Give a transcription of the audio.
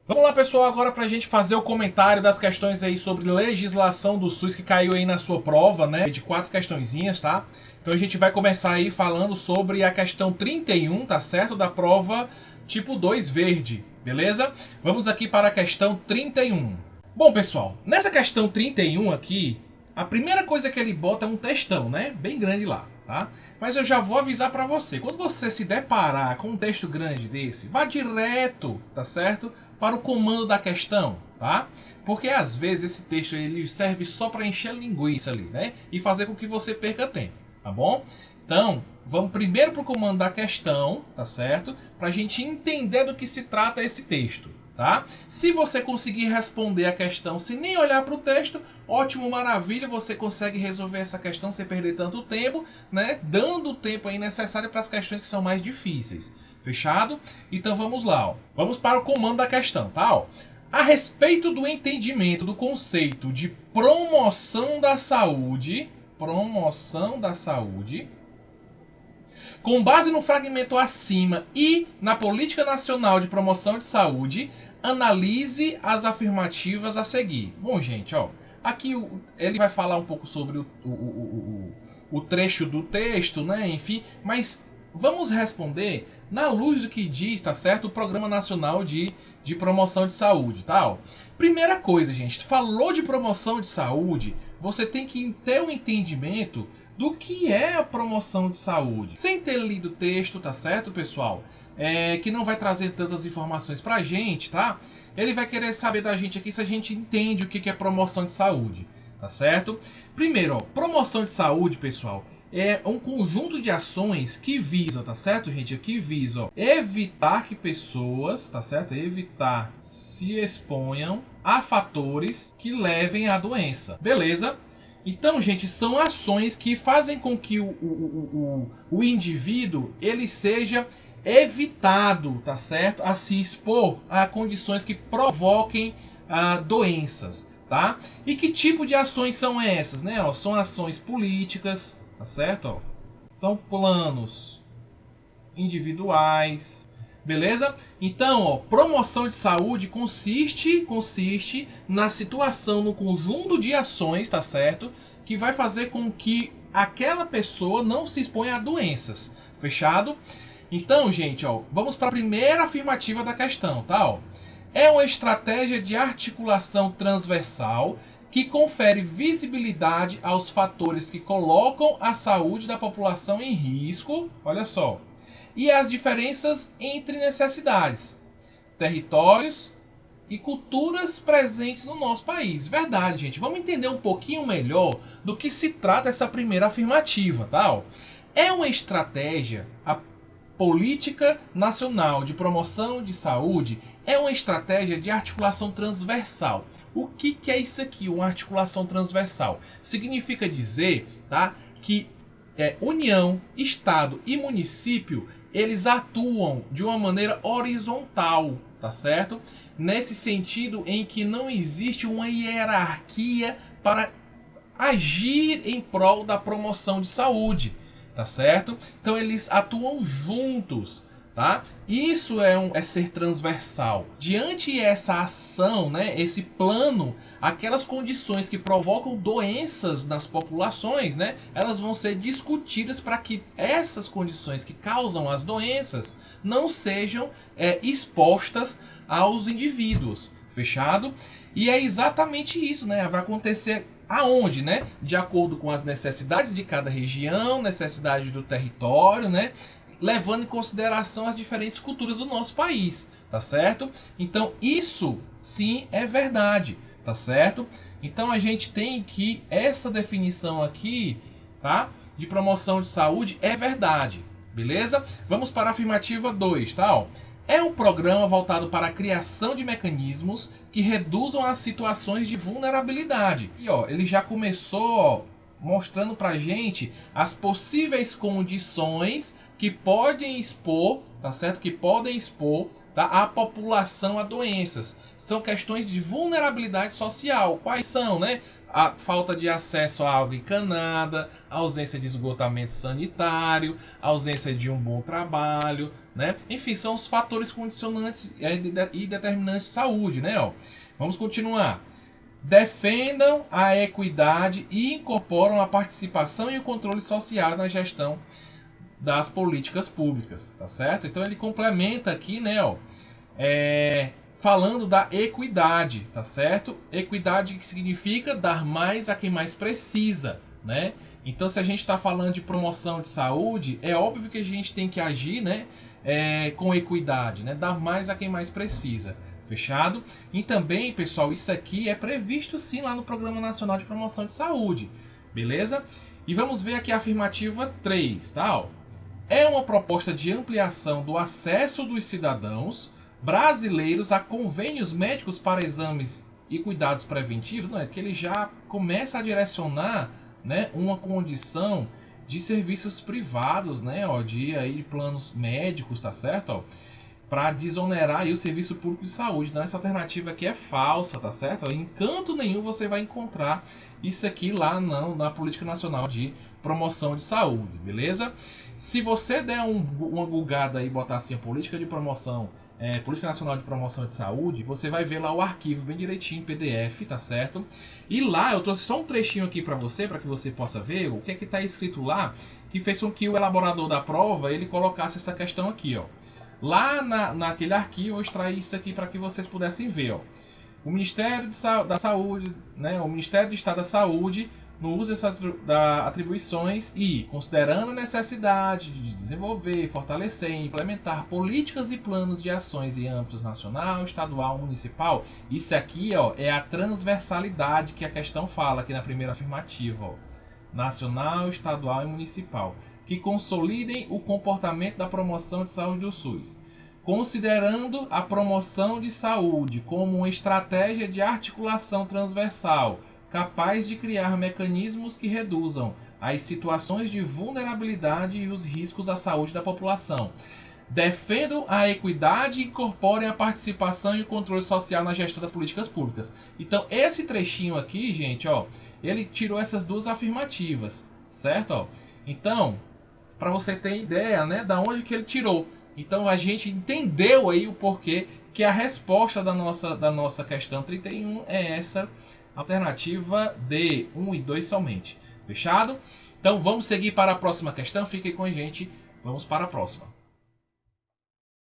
Vamos lá, pessoal, agora para a gente fazer o comentário das questões aí sobre legislação do SUS que caiu aí na sua prova, né? De 4 questõezinhas, tá? Então a gente vai começar aí falando sobre a questão 31, tá certo? Da prova tipo 2 verde, beleza? Vamos aqui para a questão 31. Bom, pessoal, nessa questão 31 aqui, a primeira coisa que ele bota é um textão, né? Bem grande lá, tá? Mas eu já vou avisar para você, quando você se deparar com um texto grande desse, vá direto, tá certo? Para o comando da questão, tá? Porque às vezes esse texto ele serve só para encher linguiça ali, né? E fazer com que você perca tempo, tá bom? Então, vamos primeiro para o comando da questão, tá certo? Para a gente entender do que se trata esse texto, tá? Se você conseguir responder a questão sem nem olhar para o texto, ótimo, maravilha, você consegue resolver essa questão sem perder tanto tempo, né? Dando o tempo aí necessário para as questões que são mais difíceis. Fechado? Então vamos lá, ó. Vamos para o comando da questão, tá? Ó. A respeito do entendimento do conceito de promoção da saúde, com base no fragmento acima e na Política Nacional de Promoção de Saúde, analise as afirmativas a seguir. Bom, gente, ó, aqui ele vai falar um pouco sobre o trecho do texto, né? Enfim, mas vamos responder na luz do que diz, tá certo? O Programa Nacional de Promoção de Saúde, tal. Primeira coisa, gente, falou de promoção de saúde, você tem que ter um entendimento do que é a promoção de saúde. Sem ter lido o texto, tá certo, pessoal? Que não vai trazer tantas informações pra gente, tá? Ele vai querer saber da gente aqui se a gente entende o que é promoção de saúde, tá certo? Primeiro, ó, promoção de saúde, pessoal, é um conjunto de ações que visa, tá certo, gente? Que visa, ó, evitar que pessoas, tá certo? Evitar se exponham a fatores que levem à doença. Beleza? Então, gente, são ações que fazem com que o indivíduo ele seja evitado, tá certo? A se expor a condições que provoquem doenças, tá? E que tipo de ações são essas, né? Ó, são ações políticas, tá certo? Ó, são planos individuais, beleza? Então, ó, promoção de saúde consiste na situação, no conjunto de ações, tá certo? Que vai fazer com que aquela pessoa não se exponha a doenças. Fechado? Então, gente, ó, vamos para a primeira afirmativa da questão, tá? Ó. É uma estratégia de articulação transversal que confere visibilidade aos fatores que colocam a saúde da população em risco. Olha só, e as diferenças entre necessidades, territórios e culturas presentes no nosso país. Verdade, gente. Vamos entender um pouquinho melhor do que se trata essa primeira afirmativa, tá? É uma estratégia, a Política Nacional de Promoção de Saúde é uma estratégia de articulação transversal. O que é isso aqui, uma articulação transversal? Significa dizer, tá, que União, Estado e município eles atuam de uma maneira horizontal, tá certo? Nesse sentido em que não existe uma hierarquia para agir em prol da promoção de saúde, tá certo? Então eles atuam juntos, tá? Isso é ser transversal. Diante essa ação, né, esse plano, aquelas condições que provocam doenças nas populações, né, elas vão ser discutidas para que essas condições que causam as doenças não sejam expostas aos indivíduos. Fechado? E é exatamente isso, né? Vai acontecer aonde, né? De acordo com as necessidades de cada região, necessidade do território, né? Levando em consideração as diferentes culturas do nosso país, tá certo? Então isso sim é verdade, tá certo? Então a gente tem que essa definição aqui, tá? De promoção de saúde é verdade, beleza? Vamos para a afirmativa 2, tá? Ó. É um programa voltado para a criação de mecanismos que reduzam as situações de vulnerabilidade. E ó, ele já começou mostrando para a gente as possíveis condições que podem expor, tá certo? Que podem expor, tá, a população a doenças. São questões de vulnerabilidade social. Quais são, né? A falta de acesso à água encanada, a ausência de esgotamento sanitário, a ausência de um bom trabalho, né? Enfim, são os fatores condicionantes e determinantes de saúde, né? Ó, vamos continuar. Defendam a equidade e incorporam a participação e o controle social na gestão das políticas públicas, tá certo? Então ele complementa aqui, né, ó, falando da equidade, tá certo? Equidade que significa dar mais a quem mais precisa, né? Então, se a gente está falando de promoção de saúde, é óbvio que a gente tem que agir, né, com equidade, né? Dar mais a quem mais precisa. Fechado? E também, pessoal, isso aqui é previsto sim lá no Programa Nacional de Promoção de Saúde. Beleza? E vamos ver aqui a afirmativa 3, tá? É uma proposta de ampliação do acesso dos cidadãos brasileiros a convênios médicos para exames e cuidados preventivos, não é? Que ele já começa a direcionar, né, uma condição de serviços privados, né, ó, de aí planos médicos, tá certo? Ó, para desonerar aí o serviço público de saúde. Então, essa alternativa aqui é falsa, tá certo? Ó, em canto nenhum você vai encontrar isso aqui lá na Política Nacional de Promoção de Saúde, beleza? Se você der uma googada e botar assim, Política de Promoção, Política Nacional de Promoção de Saúde, você vai ver lá o arquivo bem direitinho, PDF, tá certo? E lá eu trouxe só um trechinho aqui para que você possa ver o que é que está escrito lá, que fez com que o elaborador da prova ele colocasse essa questão aqui, ó. Lá naquele arquivo eu extraí isso aqui para que vocês pudessem ver, ó. O Ministério da Saúde, né, o Ministério do Estado da Saúde, no uso dessas atribuições e, considerando a necessidade de desenvolver, fortalecer e implementar políticas e planos de ações em âmbitos nacional, estadual, municipal, isso aqui, ó, é a transversalidade que a questão fala aqui na primeira afirmativa, ó. Nacional, estadual e municipal, que consolidem o comportamento da promoção de saúde do SUS, considerando a promoção de saúde como uma estratégia de articulação transversal, capaz de criar mecanismos que reduzam as situações de vulnerabilidade e os riscos à saúde da população. Defendam a equidade e incorporem a participação e o controle social na gestão das políticas públicas. Então, esse trechinho aqui, gente, ó, ele tirou essas duas afirmativas, certo? Ó, então, para você ter ideia, né, da onde que ele tirou. Então, a gente entendeu aí o porquê que a resposta da nossa questão 31 é essa alternativa D, 1 e 2 somente. Fechado? Então, vamos seguir para a próxima questão. Fiquem com a gente. Vamos para a próxima.